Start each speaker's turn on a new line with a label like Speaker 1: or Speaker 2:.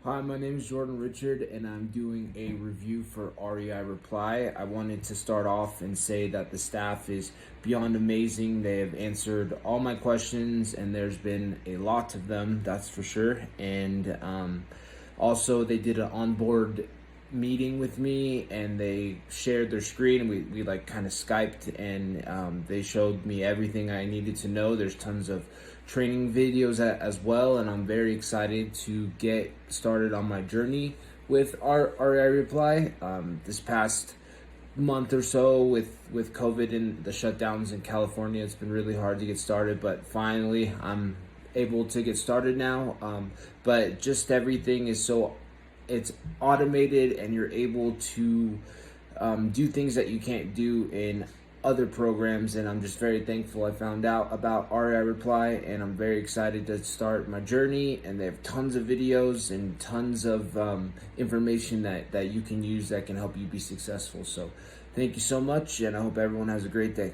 Speaker 1: Hi, my name is Jordan Richard, and I'm doing a review for REI Reply. I wanted to start off and say that the staff is beyond amazing. They have answered all my questions, and there's been a lot of them, that's for sure. And also, they did an onboard meeting with me, and they shared their screen, and we like kind of Skyped, and they showed me everything I needed to know. There's tons of training videos as well, and I'm very excited to get started on my journey with REI Reply. This past month or so with COVID and the shutdowns in California, it's been really hard to get started, but finally I'm able to get started now. But just everything is it's automated, and you're able to do things that you can't do in other programs, and I'm just very thankful I found out about REI Reply, and I'm very excited to start my journey. And they have tons of videos and tons of information that you can use that can help you be successful. So thank you so much, and I hope everyone has a great day.